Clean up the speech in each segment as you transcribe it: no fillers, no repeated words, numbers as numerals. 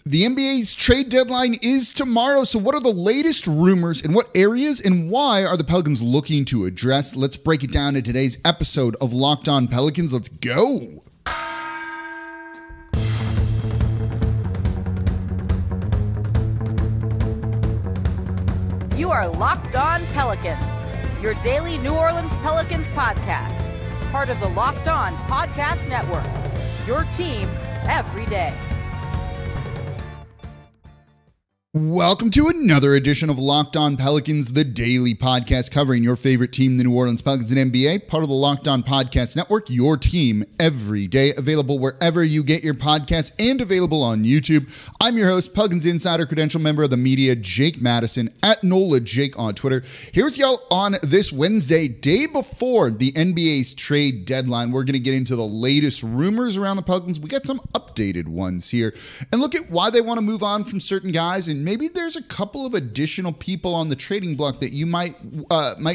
The NBA's trade deadline is tomorrow, so what are the latest rumors, in what areas, and why are the Pelicans looking to address? Let's break it down in today's episode of Locked On Pelicans. Let's go! You are Locked On Pelicans, your daily New Orleans Pelicans podcast, part of the Locked On Podcast Network, your team every day. Welcome to another edition of Locked On Pelicans, the daily podcast covering your favorite team, the New Orleans Pelicans and NBA, part of the Locked On Podcast Network, your team every day, available wherever you get your podcasts and available on YouTube. I'm your host, Pelicans Insider, credential member of the media, Jake Madison, at NOLA Jake on Twitter, here with y'all on this Wednesday, day before the NBA's trade deadline. We're going to get into the latest rumors around the Pelicans. We got some updated ones here and look at why they want to move on from certain guys, and maybe there's a couple of additional people on the trading block that you might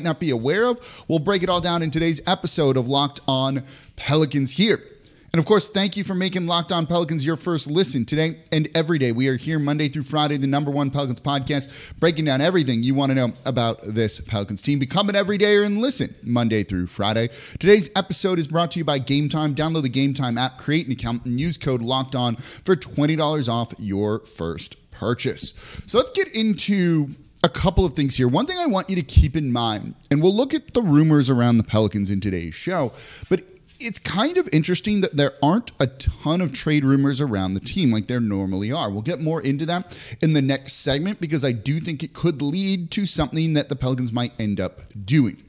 not be aware of. We'll break it all down in today's episode of Locked On Pelicans here. And of course, thank you for making Locked On Pelicans your first listen today and every day. We are here Monday through Friday, the #1 Pelicans podcast, breaking down everything you want to know about this Pelicans team. Become an everydayer and listen Monday through Friday. Today's episode is brought to you by Game Time. Download the Game Time app, create an account, and use code LOCKEDON for $20 off your first purchase. So let's get into a couple of things here. One thing I want you to keep in mind, and we'll look at the rumors around the Pelicans in today's show, but it's kind of interesting that there aren't a ton of trade rumors around the team like there normally are. We'll get more into that in the next segment because I do think it could lead to something that the Pelicans might end up doing.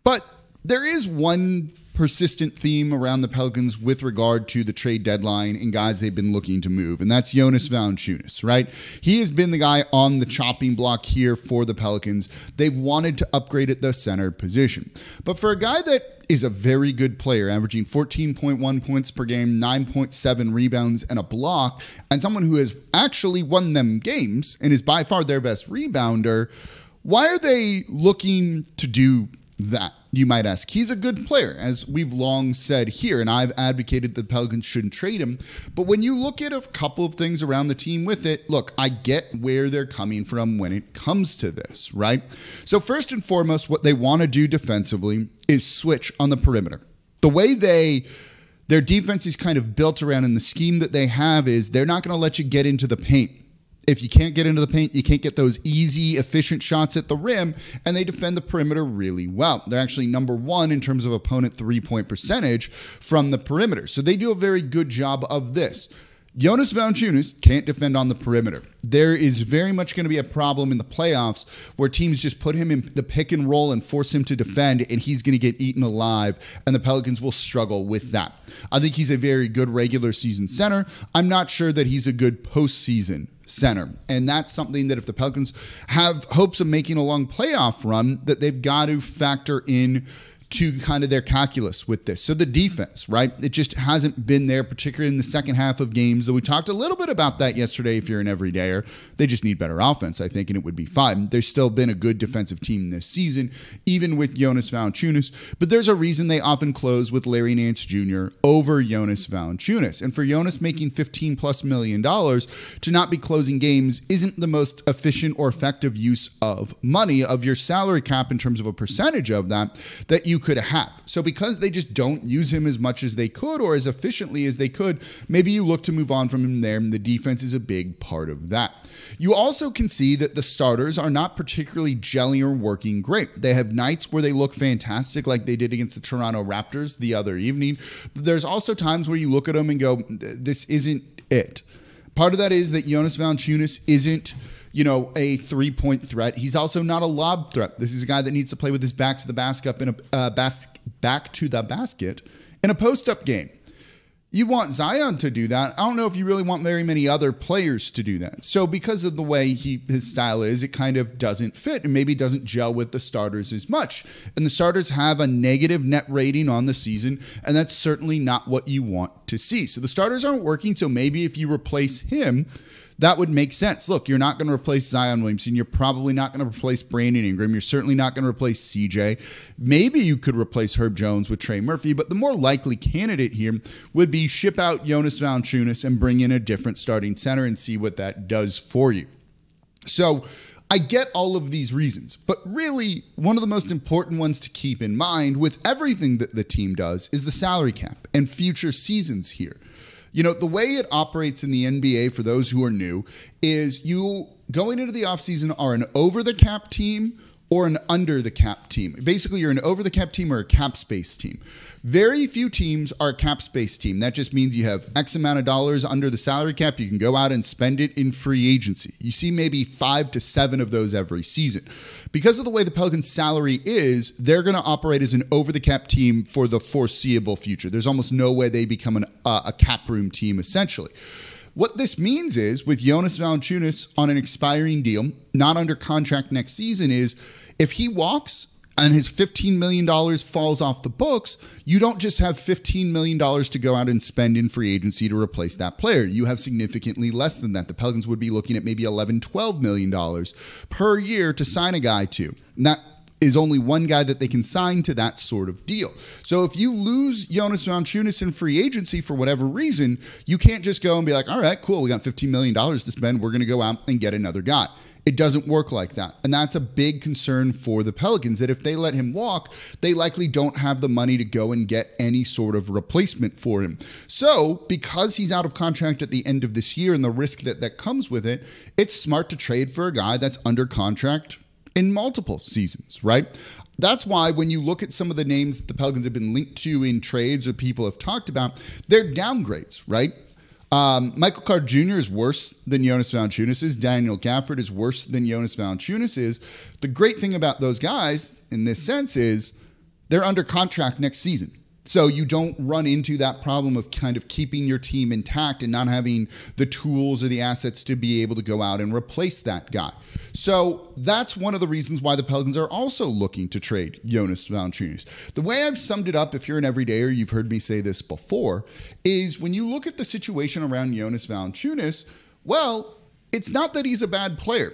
But there is one persistent theme around the Pelicans with regard to the trade deadline and guys they've been looking to move, and that's Jonas Valanciunas, right? He has been the guy on the chopping block here for the Pelicans. They've wanted to upgrade at the center position. But for a guy that is a very good player, averaging 14.1 points per game, 9.7 rebounds, and a block, and someone who has actually won them games and is by far their best rebounder, why are they looking to do that, you might ask? He's a good player, as we've long said here, and I've advocated the Pelicans shouldn't trade him. But when you look at a couple of things around the team with it, look, I get where they're coming from when it comes to this, right? So first and foremost, what they want to do defensively is switch on the perimeter. The way their defense is kind of built around, and the scheme that they have is they're not going to let you get into the paint. If you can't get into the paint, you can't get those easy, efficient shots at the rim, and they defend the perimeter really well. They're actually #1 in terms of opponent three-point percentage from the perimeter. So they do a very good job of this. Jonas Valanciunas can't defend on the perimeter. There is very much going to be a problem in the playoffs where teams just put him in the pick and roll and force him to defend, and he's going to get eaten alive, and the Pelicans will struggle with that. I think he's a very good regular season center. I'm not sure that he's a good postseason center. And that's something that if the Pelicans have hopes of making a long playoff run, that they've got to factor in to kind of their calculus with this. So the defense, right? It just hasn't been there, particularly in the second half of games. Though we talked a little bit about that yesterday. If you're an everydayer, they just need better offense, I think, and it would be fine. There's still been a good defensive team this season, even with Jonas Valanciunas. But there's a reason they often close with Larry Nance Jr. over Jonas Valanciunas. And for Jonas making $15+ million to not be closing games isn't the most efficient or effective use of money, of your salary cap in terms of a percentage of that you could have. So because they just don't use him as much as they could or as efficiently as they could, maybe you look to move on from him there, and the defense is a big part of that. You also can see that the starters are not particularly gelling or working great. They have nights where they look fantastic, like they did against the Toronto Raptors the other evening. But there's also times where you look at them and go, this isn't it. Part of that is that Jonas Valanciunas isn't a three-point threat. He's also not a lob threat. This is a guy that needs to play with his back to the basket in a post-up game. You want Zion to do that. I don't know if you really want very many other players to do that. So because of the way his style is, it kind of doesn't fit and maybe doesn't gel with the starters as much. And the starters have a negative net rating on the season, and that's certainly not what you want to to see. So the starters aren't working, so maybe if you replace him, that would make sense. Look, you're not going to replace Zion Williamson. You're probably not going to replace Brandon Ingram. You're certainly not going to replace CJ. Maybe you could replace Herb Jones with Trey Murphy, but the more likely candidate here would be ship out Jonas Valanciunas and bring in a different starting center and see what that does for you. So I get all of these reasons, but really one of the most important ones to keep in mind with everything that the team does is the salary cap and future seasons here. You know, the way it operates in the NBA, for those who are new, is you going into the offseason are an over-the-cap team or an under-the-cap team. Basically, you're an over-the-cap team or a cap space team. Very few teams are a cap space team. That just means you have X amount of dollars under the salary cap. You can go out and spend it in free agency. You see maybe 5 to 7 of those every season. Because of the way the Pelicans' salary is, they're going to operate as an over-the-cap team for the foreseeable future. There's almost no way they become a cap room team, essentially. What this means is, with Jonas Valanciunas on an expiring deal, not under contract next season, is if he walks and his $15 million falls off the books, you don't just have $15 million to go out and spend in free agency to replace that player. You have significantly less than that. The Pelicans would be looking at maybe $11, $12 million per year to sign a guy to. And that is only one guy that they can sign to that sort of deal. So if you lose Jonas Valanciunas in free agency for whatever reason, you can't just go and be like, all right, cool, we got $15 million to spend. We're going to go out and get another guy. It doesn't work like that. And that's a big concern for the Pelicans, that if they let him walk, they likely don't have the money to go and get any sort of replacement for him. So because he's out of contract at the end of this year and the risk that comes with it, it's smart to trade for a guy that's under contract in multiple seasons, right? That's why when you look at some of the names that the Pelicans have been linked to in trades or people have talked about, they're downgrades, right? Michael Carter Jr. is worse than Jonas Valanciunas is. Daniel Gafford is worse than Jonas Valanciunas is. The great thing about those guys in this sense is they're under contract next season. So you don't run into that problem of kind of keeping your team intact and not having the tools or the assets to be able to go out and replace that guy. So that's one of the reasons why the Pelicans are also looking to trade Jonas Valanciunas. The way I've summed it up, if you're an everydayer, you've heard me say this before, is when you look at the situation around Jonas Valanciunas, well, it's not that he's a bad player.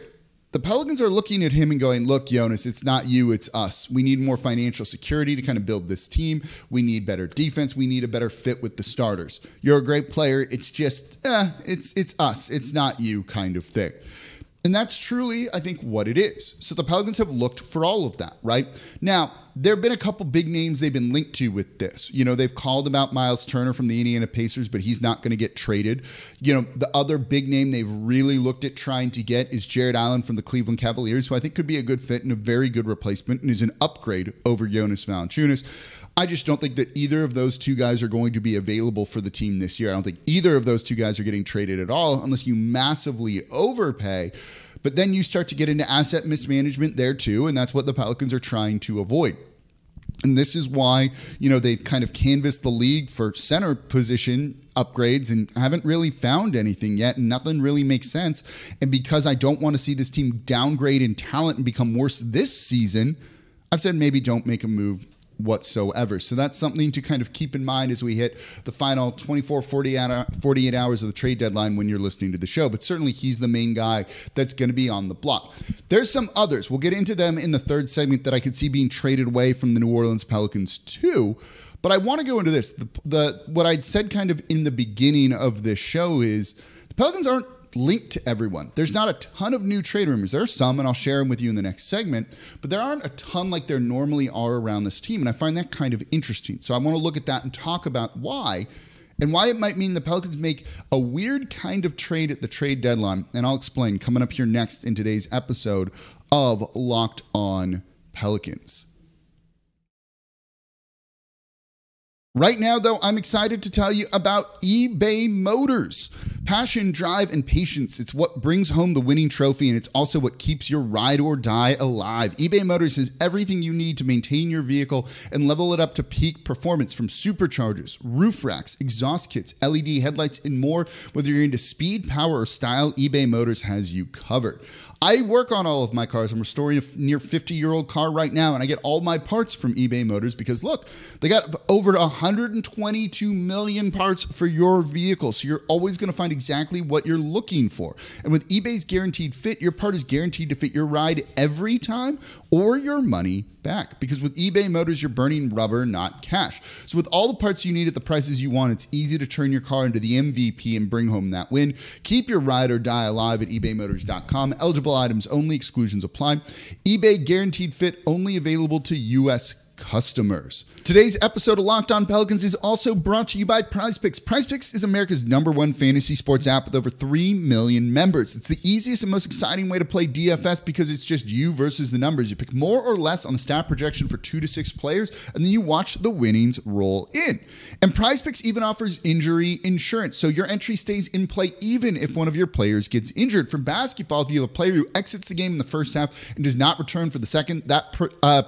The Pelicans are looking at him and going, look, Jonas, it's not you, it's us. We need more financial security to kind of build this team. We need better defense. We need a better fit with the starters. You're a great player. It's just, it's us. It's not you kind of thing. And that's truly, I think, what it is. So the Pelicans have looked for all of that, right? Now, there have been a couple big names they've been linked to with this. You know, they've called about Miles Turner from the Indiana Pacers, but he's not going to get traded. You know, the other big name they've really looked at trying to get is Jarrett Allen from the Cleveland Cavaliers, who I think could be a good fit and a very good replacement and is an upgrade over Jonas Valanciunas. I just don't think that either of those two guys are going to be available for the team this year. I don't think either of those two guys are getting traded at all unless you massively overpay. But then you start to get into asset mismanagement there too, and that's what the Pelicans are trying to avoid. And this is why, you know, they've kind of canvassed the league for center position upgrades and haven't really found anything yet, and nothing really makes sense. And because I don't want to see this team downgrade in talent and become worse this season, I've said maybe don't make a move whatsoever. So that's something to kind of keep in mind as we hit the final 24, 48 hours of the trade deadline when you're listening to the show. But certainly he's the main guy that's going to be on the block. There's some others. We'll get into them in the third segment that I could see being traded away from the New Orleans Pelicans too. But I want to go into this. What I'd said kind of in the beginning of this show is the Pelicans aren't linked to everyone. There's not a ton of new trade rumors. There are some, and I'll share them with you in the next segment, but there aren't a ton like there normally are around this team, and I find that kind of interesting. So I want to look at that and talk about why, and why it might mean the Pelicans make a weird kind of trade at the trade deadline, and I'll explain coming up here next in today's episode of Locked On Pelicans. Right now, though, I'm excited to tell you about eBay Motors. Passion, drive, and patience. It's what brings home the winning trophy, and it's also what keeps your ride or die alive. eBay Motors has everything you need to maintain your vehicle and level it up to peak performance, from superchargers, roof racks, exhaust kits, LED headlights, and more. Whether you're into speed, power, or style, eBay Motors has you covered. I work on all of my cars. I'm restoring a near 50-year-old car right now, and I get all my parts from eBay Motors because, look, they got over 122 million parts for your vehicle, so you're always going to find exactly what you're looking for. And with eBay's Guaranteed Fit, your part is guaranteed to fit your ride every time or your money back. Because with eBay Motors, you're burning rubber, not cash. So with all the parts you need at the prices you want, it's easy to turn your car into the MVP and bring home that win. Keep your ride or die alive at ebaymotors.com. Eligible items only, exclusions apply. eBay Guaranteed Fit, only available to U.S. customers. Today's episode of Locked On Pelicans is also brought to you by PrizePicks. PrizePicks is America's #1 fantasy sports app with over 3 million members. It's the easiest and most exciting way to play DFS because it's just you versus the numbers. You pick more or less on the stat projection for 2 to 6 players, and then you watch the winnings roll in. And PrizePicks even offers injury insurance, so your entry stays in play even if one of your players gets injured. For basketball, if you have a player who exits the game in the first half and does not return for the second, that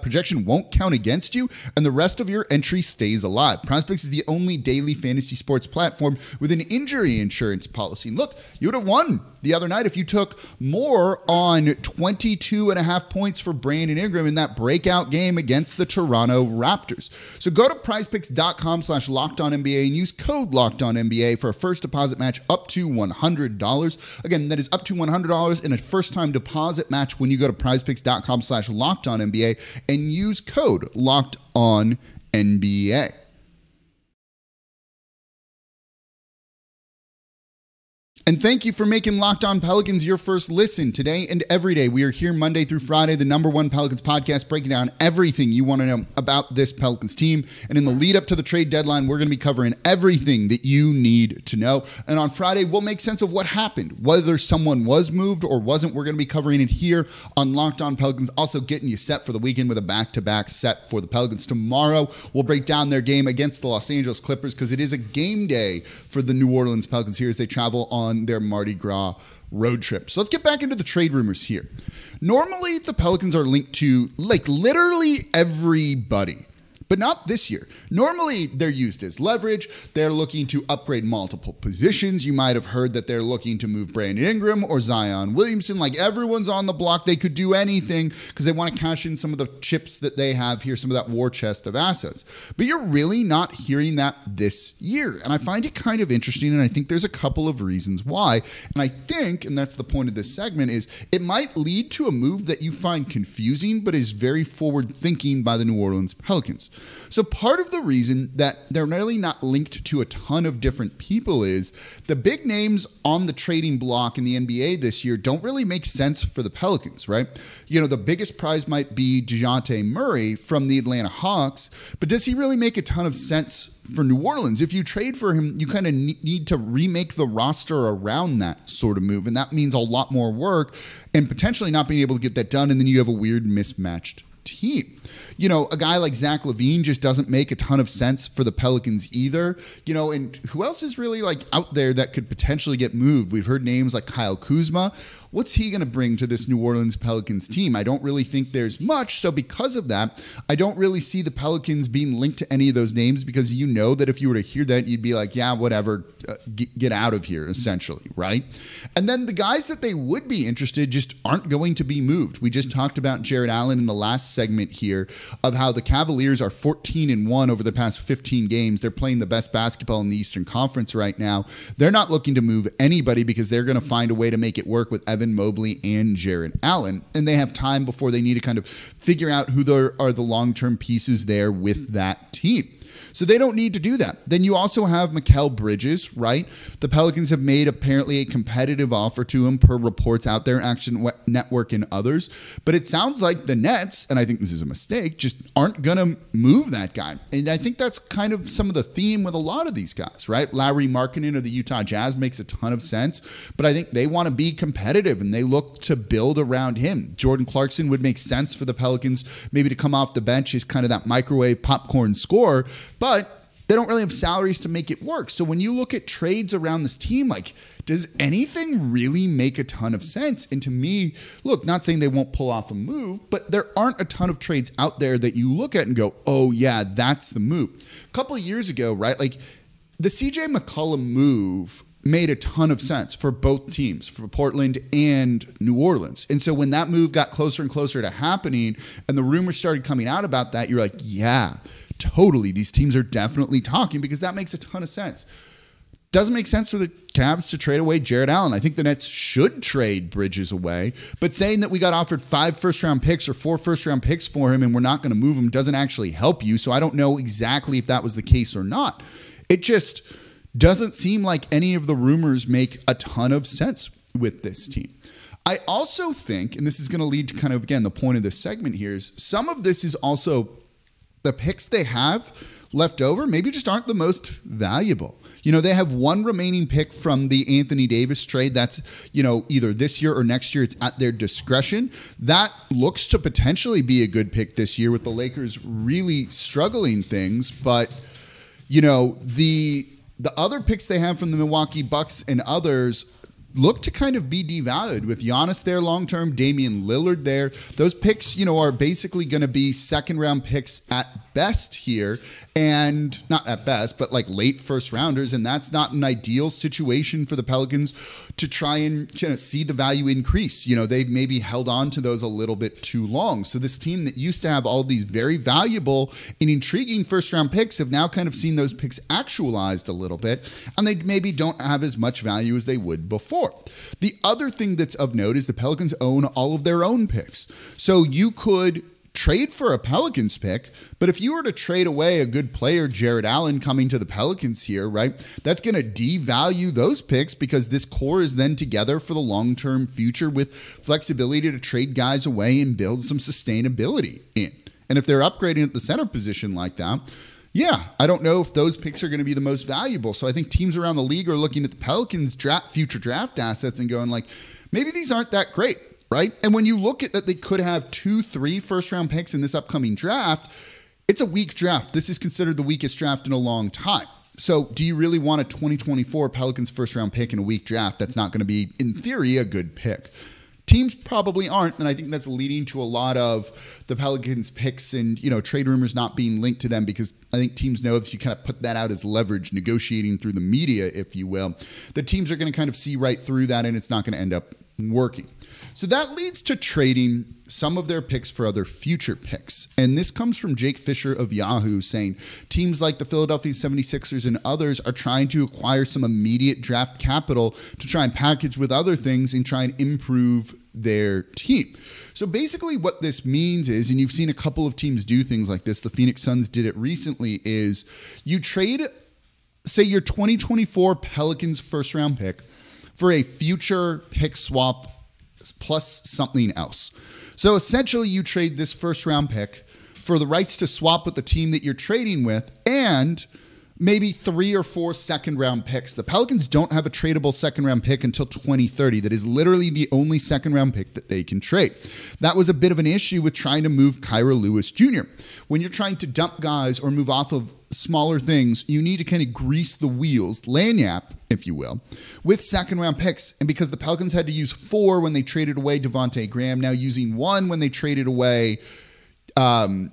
projection won't count against you, and the rest of your entry stays alive. PrizePicks is the only daily fantasy sports platform with an injury insurance policy. And look, you would have won the other night if you took more on 22.5 points for Brandon Ingram in that breakout game against the Toronto Raptors. So go to prizepicks.com/LockedOnNBA and use code LockedOnNBA for a first deposit match up to $100. Again, that is up to $100 in a first-time deposit match when you go to prizepicks.com/LockedOnNBA and use code LockedOnNBA. And thank you for making Locked On Pelicans your first listen. Today and every day, we are here Monday through Friday, the #1 Pelicans podcast, breaking down everything you want to know about this Pelicans team. And in the lead up to the trade deadline, we're going to be covering everything that you need to know. And on Friday, we'll make sense of what happened, whether someone was moved or wasn't. We're going to be covering it here on Locked On Pelicans, also getting you set for the weekend with a back-to-back set for the Pelicans. Tomorrow, we'll break down their game against the Los Angeles Clippers because it is a game day for the New Orleans Pelicans here as they travel on their Mardi Gras road trip. So let's get back into the trade rumors here. Normally, the Pelicans are linked to like literally everybody, but not this year. Normally, they're used as leverage. They're looking to upgrade multiple positions. You might have heard that they're looking to move Brandon Ingram or Zion Williamson. Like everyone's on the block. They could do anything because they want to cash in some of the chips that they have here, some of that war chest of assets. But you're really not hearing that this year. And I find it kind of interesting, and I think there's a couple of reasons why. And I think, and that's the point of this segment, is it might lead to a move that you find confusing, but is very forward-thinking by the New Orleans Pelicans. So part of the reason that they're really not linked to a ton of different people is the big names on the trading block in the NBA this year don't really make sense for the Pelicans, right? You know, the biggest prize might be DeJounte Murray from the Atlanta Hawks, but does he really make a ton of sense for New Orleans? If you trade for him, you kind of need to remake the roster around that sort of move, and that means a lot more work and potentially not being able to get that done, and then you have a weird mismatched team. You know, a guy like Zach LaVine just doesn't make a ton of sense for the Pelicans either. You know, and who else is really like out there that could potentially get moved? We've heard names like Kyle Kuzma. What's he going to bring to this New Orleans Pelicans team? I don't really think there's much. So because of that, I don't really see the Pelicans being linked to any of those names because you know that if you were to hear that, you'd be like, yeah, whatever, get out of here, essentially, right? And then the guys that they would be interested just aren't going to be moved. We just talked about Jarrett Allen in the last segment here of how the Cavaliers are 14-1 over the past 15 games. They're playing the best basketball in the Eastern Conference right now. They're not looking to move anybody because they're going to find a way to make it work with Evan Mobley and Jarrett Allen, and they have time before they need to kind of figure out who are the long-term pieces there with that team. So they don't need to do that. Then you also have Mikal Bridges, right? The Pelicans have made apparently a competitive offer to him per reports out there, Action Network and others. But it sounds like the Nets, and I think this is a mistake, just aren't going to move that guy. And I think that's kind of some of the theme with a lot of these guys, right? Lauri Markkanen of the Utah Jazz makes a ton of sense, but I think they want to be competitive and they look to build around him. Jordan Clarkson would make sense for the Pelicans maybe to come off the bench as kind of that microwave popcorn scorer. But they don't really have salaries to make it work. So when you look at trades around this team, like, does anything really make a ton of sense? And to me, look, not saying they won't pull off a move, but there aren't a ton of trades out there that you look at and go, oh yeah, that's the move. A couple of years ago, right? Like the CJ McCollum move made a ton of sense for both teams, for Portland and New Orleans. And so when that move got closer and closer to happening and the rumors started coming out about that, you're like, yeah, totally. These teams are definitely talking because that makes a ton of sense. Doesn't make sense for the Cavs to trade away Jarrett Allen. I think the Nets should trade Bridges away, but saying that we got offered 5 first-round picks or 4 first-round picks for him and we're not going to move him doesn't actually help you. So I don't know exactly if that was the case or not. It just doesn't seem like any of the rumors make a ton of sense with this team. I also think, and this is going to lead to kind of, again, the point of this segment here is some of this is also the picks they have left over maybe just aren't the most valuable. You know, they have one remaining pick from the Anthony Davis trade. That's, you know, either this year or next year. It's at their discretion. That looks to potentially be a good pick this year with the Lakers really struggling things. But, you know, the other picks they have from the Milwaukee Bucks and others look to kind of be devalued with Giannis there long-term, Damian Lillard there. Those picks, you know, are basically going to be second-round picks at best here, and not at best, but like late first rounders, and that's not an ideal situation for the Pelicans to try and, you know, see the value increase. You know, they've maybe held on to those a little bit too long. So this team that used to have all these very valuable and intriguing first-round picks have now kind of seen those picks actualized a little bit, and they maybe don't have as much value as they would before. The other thing that's of note is the Pelicans own all of their own picks. So you could trade for a Pelicans pick, but if you were to trade away a good player, Jarrett Allen, coming to the Pelicans here, right, that's going to devalue those picks because this core is then together for the long-term future with flexibility to trade guys away and build some sustainability in. And if they're upgrading at the center position like that, yeah, I don't know if those picks are going to be the most valuable. So I think teams around the league are looking at the Pelicans' future draft assets and going like, maybe these aren't that great. Right? And when you look at that, they could have 2-3 first-round picks in this upcoming draft. It's a weak draft. This is considered the weakest draft in a long time. So do you really want a 2024 Pelicans first-round pick in a weak draft that's not going to be, in theory, a good pick? Teams probably aren't, and I think that's leading to a lot of the Pelicans picks and, you know, trade rumors not being linked to them because I think teams know if you kind of put that out as leverage, negotiating through the media, if you will, the teams are going to kind of see right through that and it's not going to end up working. So that leads to trading some of their picks for other future picks. And this comes from Jake Fisher of Yahoo saying teams like the Philadelphia 76ers and others are trying to acquire some immediate draft capital to try and package with other things and try and improve their team. So basically what this means is, and you've seen a couple of teams do things like this, the Phoenix Suns did it recently, is you trade, say, your 2024 Pelicans first round pick for a future pick swap plus something else. So essentially you trade this first round pick for the rights to swap with the team that you're trading with and maybe 3 or 4 second round picks. The Pelicans don't have a tradable second round pick until 2030. That is literally the only second round pick that they can trade. That was a bit of an issue with trying to move Kira Lewis Jr. When you're trying to dump guys or move off of smaller things, you need to kind of grease the wheels, lanyap, if you will, with second round picks. And because the Pelicans had to use 4 when they traded away Devontae Graham, now using 1 when they traded away, I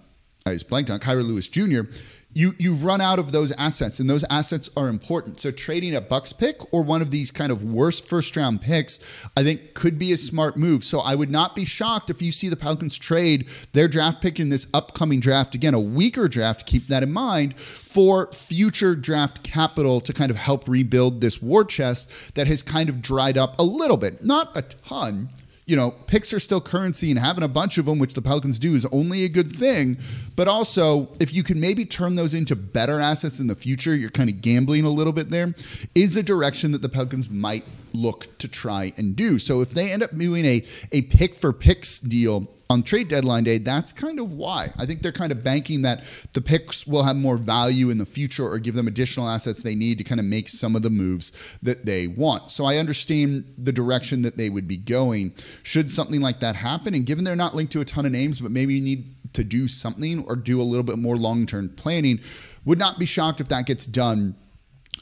just blanked on Kira Lewis Jr., You've run out of those assets, and those assets are important. So trading a Bucks pick or one of these kind of worst first-round picks, I think, could be a smart move. So I would not be shocked if you see the Pelicans trade their draft pick in this upcoming draft, again, a weaker draft, keep that in mind, for future draft capital to kind of help rebuild this war chest that has kind of dried up a little bit. Not a ton. You know, picks are still currency, and having a bunch of them, which the Pelicans do, is only a good thing. But also, if you can maybe turn those into better assets in the future, you're kind of gambling a little bit there, is a direction that the Pelicans might look to try and do. So if they end up doing a pick for picks deal on trade deadline day, that's kind of why. I think they're kind of banking that the picks will have more value in the future or give them additional assets they need to kind of make some of the moves that they want. So I understand the direction that they would be going should something like that happen. And given they're not linked to a ton of names, but maybe you need to do something or do a little bit more long-term planning, Would not be shocked if that gets done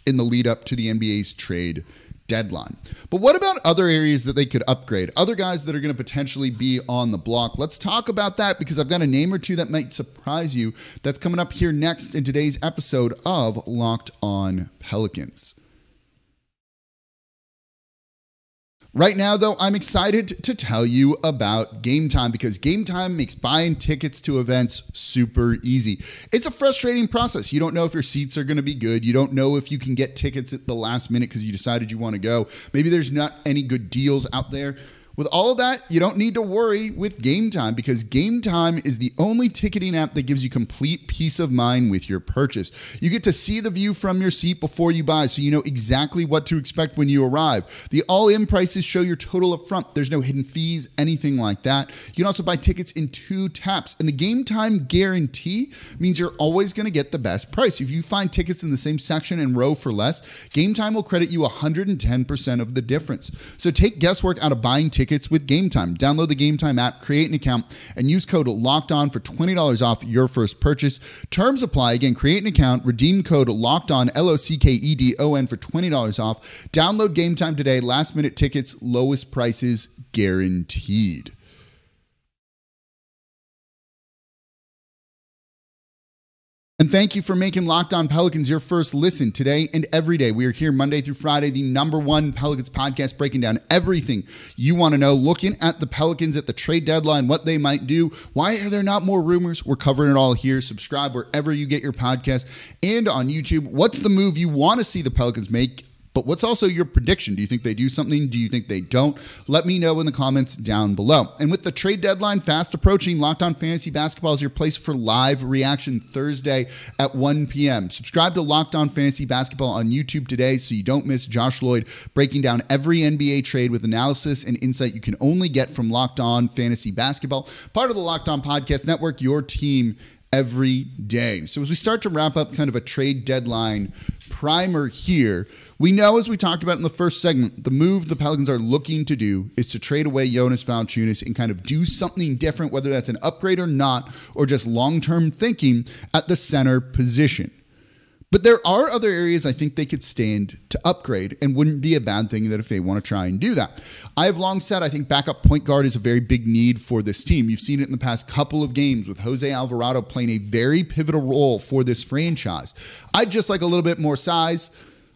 in the lead up to the NBA's trade deadline. But what about other areas that they could upgrade? Other guys that are going to potentially be on the block? Let's talk about that, because I've got a name or two that might surprise you that's coming up here next in today's episode of Locked On Pelicans. Right now, though, I'm excited to tell you about Game Time, because Game Time makes buying tickets to events super easy. It's a frustrating process. You don't know if your seats are going to be good. You don't know if you can get tickets at the last minute because you decided you want to go. Maybe there's not any good deals out there. With all of that, you don't need to worry with Game Time, because Game Time is the only ticketing app that gives you complete peace of mind with your purchase. You get to see the view from your seat before you buy, so you know exactly what to expect when you arrive. The all-in prices show your total up front. There's no hidden fees, anything like that. You can also buy tickets in 2 taps, and the Game Time guarantee means you're always going to get the best price. If you find tickets in the same section and row for less, Game Time will credit you 110% of the difference. So take guesswork out of buying tickets with Game Time. Download the Game Time app, create an account, and use code LOCKEDON for $20 off your first purchase. Terms apply. Again, create an account, redeem code LOCKEDON, LOCKEDON for $20 off. Download Game Time today. Last minute tickets, lowest prices guaranteed. And thank you for making Locked On Pelicans your first listen today and every day. We are here Monday through Friday, the #1 Pelicans podcast, breaking down everything you want to know, looking at the Pelicans at the trade deadline, what they might do. Why are there not more rumors? We're covering it all here. Subscribe wherever you get your podcast and on YouTube. What's the move you want to see the Pelicans make? But what's also your prediction? Do you think they do something? Do you think they don't? Let me know in the comments down below. And with the trade deadline fast approaching, Locked On Fantasy Basketball is your place for live reaction Thursday at 1 p.m. Subscribe to Locked On Fantasy Basketball on YouTube today so you don't miss Josh Lloyd breaking down every NBA trade with analysis and insight you can only get from Locked On Fantasy Basketball, part of the Locked On Podcast Network, your team every day. So as we start to wrap up kind of a trade deadline primer here, we know, as we talked about in the first segment, the move the Pelicans are looking to do is to trade away Jonas Valanciunas and kind of do something different, whether that's an upgrade or not, or just long-term thinking at the center position. But there are other areas I think they could stand to upgrade, and wouldn't be a bad thing that if they want to try and do that. I have long said I think backup point guard is a very big need for this team. You've seen it in the past couple of games with Jose Alvarado playing a very pivotal role for this franchise. I'd just like a little bit more size,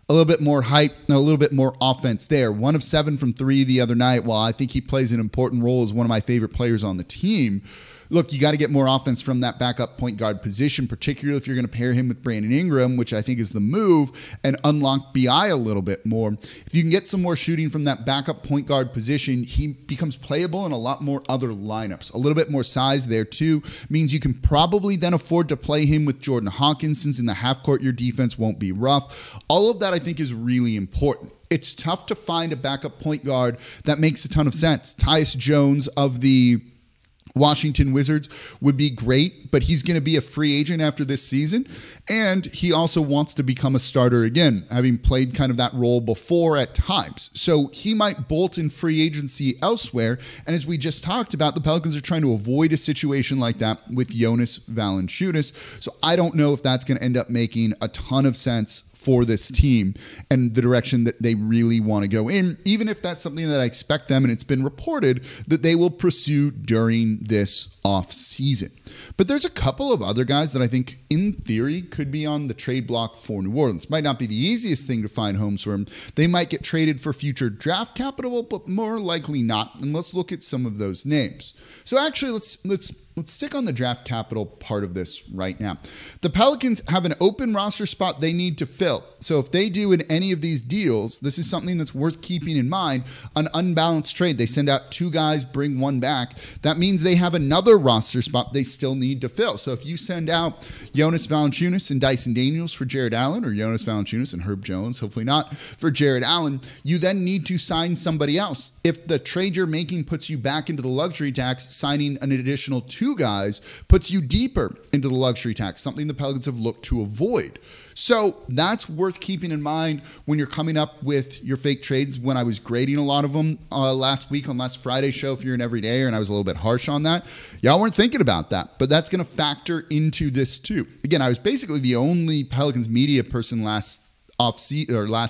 a little bit more height, and a little bit more offense there. 1 of 7 from 3 the other night. While I think he plays an important role as one of my favorite players on the team, look, you got to get more offense from that backup point guard position, particularly if you're going to pair him with Brandon Ingram, which I think is the move, and unlock BI a little bit more. If you can get some more shooting from that backup point guard position, he becomes playable in a lot more other lineups. A little bit more size there too means you can probably then afford to play him with Jordan Hawkins, since in the half court your defense won't be rough. All of that I think is really important. It's tough to find a backup point guard that makes a ton of sense. Tyus Jones of the Washington Wizards would be great, but he's going to be a free agent after this season, and he also wants to become a starter again, having played kind of that role before at times. So he might bolt in free agency elsewhere, and as we just talked about, the Pelicans are trying to avoid a situation like that with Jonas Valanciunas. So I don't know if that's going to end up making a ton of sense for this team and the direction that they really want to go in, even if that's something that I expect them, and it's been reported that they will pursue during this off season. But there's a couple of other guys that I think in theory could be on the trade block for New Orleans. Might not be the easiest thing to find homes for them. They might get traded for future draft capital, but more likely not. And let's look at some of those names. So actually, let's stick on the draft capital part of this right now. The Pelicans have an open roster spot they need to fill. So if they do in any of these deals, this is something that's worth keeping in mind. An unbalanced trade, they send out 2 guys, bring 1 back. That means they have another roster spot they still need to fill. So if you send out Jonas Valanciunas and Dyson Daniels for Jarrett Allen, or Jonas Valanciunas and Herb Jones, hopefully not, for Jarrett Allen, you then need to sign somebody else. If the trade you're making puts you back into the luxury tax, signing an additional 2 guys puts you deeper into the luxury tax, something the Pelicans have looked to avoid. So that's worth keeping in mind when you're coming up with your fake trades. When I was grading a lot of them last week on last Friday's show, if you're an everydayer, and I was a little bit harsh on that, y'all weren't thinking about that. But that's going to factor into this too. Again, I was basically the only Pelicans media person last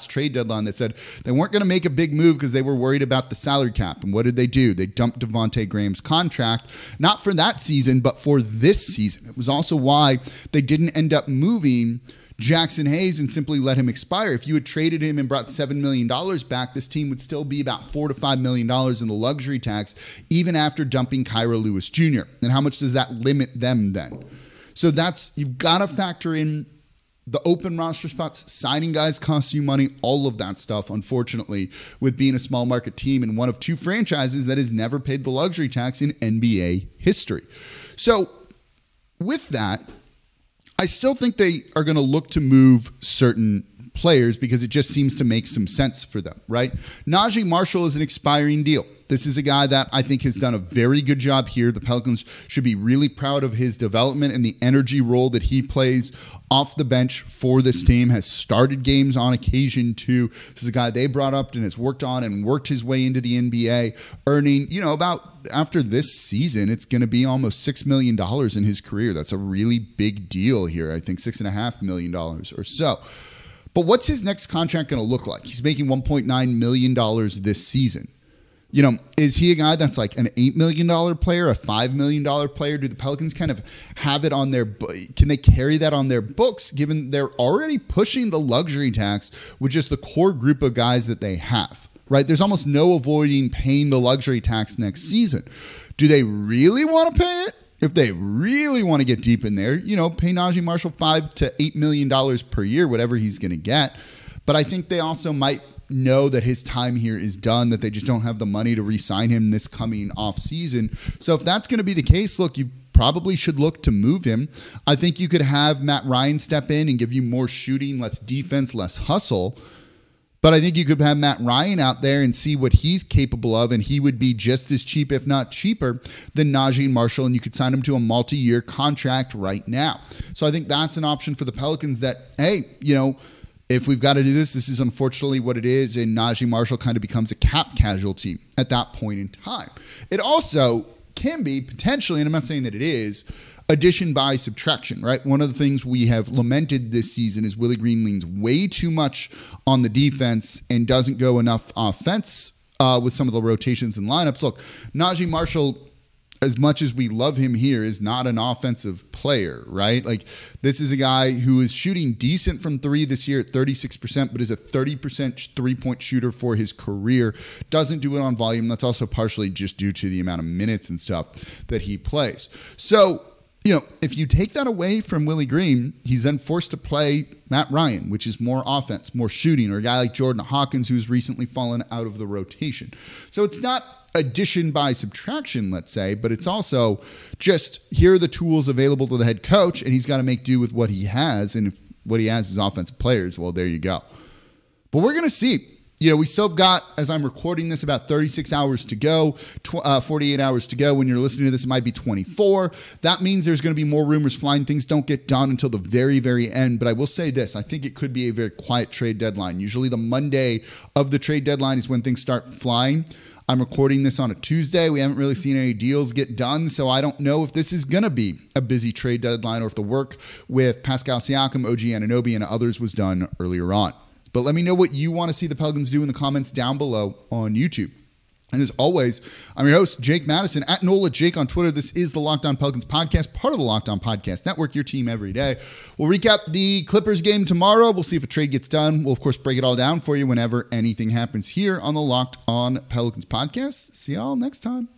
trade deadline that said they weren't going to make a big move because they were worried about the salary cap. And what did they do? They dumped Devontae Graham's contract, not for that season, but for this season. It was also why they didn't end up moving Jackson Hayes and simply let him expire. If you had traded him and brought $7 million back, this team would still be about $4 to $5 million in the luxury tax, even after dumping Kyra Lewis Jr. And how much does that limit them then? So you've got to factor in the open roster spots. Signing guys costs you money, all of that stuff, unfortunately, with being a small market team and one of two franchises that has never paid the luxury tax in NBA history. So with that, I still think they are going to look to move certain players because it just seems to make some sense for them, right? Najee Marshall is an expiring deal. This is a guy that I think has done a very good job here. The Pelicans should be really proud of his development and the energy role that he plays off the bench for this team, has started games on occasion too. This is a guy they brought up and has worked on and worked his way into the NBA, earning, about after this season, it's going to be almost $6 million in his career. That's a really big deal here. I think $6.5 million or so. But what's his next contract going to look like? He's making $1.9 million this season. Is he a guy that's like an $8 million player, a $5 million player? Do the Pelicans kind of have it on can they carry that on their books, given they're already pushing the luxury tax with just the core group of guys that they have, right? There's almost no avoiding paying the luxury tax next season. Do they really want to pay it? If they really want to get deep in there, pay Najee Marshall $5 to $8 million per year, whatever he's going to get. But I think they also might know that his time here is done, that they just don't have the money to re-sign him this coming off season. So if that's going to be the case, look, you probably should look to move him. I think you could have Matt Ryan step in and give you more shooting, less defense, less hustle. But I think you could have Matt Ryan out there and see what he's capable of, and he would be just as cheap, if not cheaper, than Najee Marshall, and you could sign him to a multi-year contract right now. So I think that's an option for the Pelicans that, hey, if we've got to do this is unfortunately what it is, and Najee Marshall kind of becomes a cap casualty at that point in time. It also can be potentially, and I'm not saying that it is, addition by subtraction, right? One of the things we have lamented this season is Willie Green leans way too much on the defense and doesn't go enough offense with some of the rotations and lineups. Look, Najee Marshall, as much as we love him here, is not an offensive player, right? Like, this is a guy who is shooting decent from three this year at 36%, but is a 30% three-point shooter for his career. Doesn't do it on volume. That's also partially just due to the amount of minutes and stuff that he plays. So, if you take that away from Willie Green, he's then forced to play Matt Ryan, which is more offense, more shooting, or a guy like Jordan Hawkins, who's recently fallen out of the rotation. So it's not addition by subtraction, let's say, but it's also just here are the tools available to the head coach, and he's got to make do with what he has. And if what he has is offensive players, well, there you go. But we're going to see. We still have got, as I'm recording this, about 36 hours to go, 48 hours to go. When you're listening to this, it might be 24. That means there's going to be more rumors flying. Things don't get done until the very, very end. But I will say this. I think it could be a very quiet trade deadline. Usually the Monday of the trade deadline is when things start flying. I'm recording this on a Tuesday. We haven't really seen any deals get done, so I don't know if this is going to be a busy trade deadline or if the work with Pascal Siakam, OG Anunoby, and others was done earlier on. But let me know what you want to see the Pelicans do in the comments down below on YouTube. And as always, I'm your host, Jake Madison, at NOLA Jake on Twitter. This is the Locked On Pelicans podcast, part of the Locked On Podcast Network, your team every day. We'll recap the Clippers game tomorrow. We'll see if a trade gets done. We'll, of course, break it all down for you whenever anything happens here on the Locked On Pelicans podcast. See y'all next time.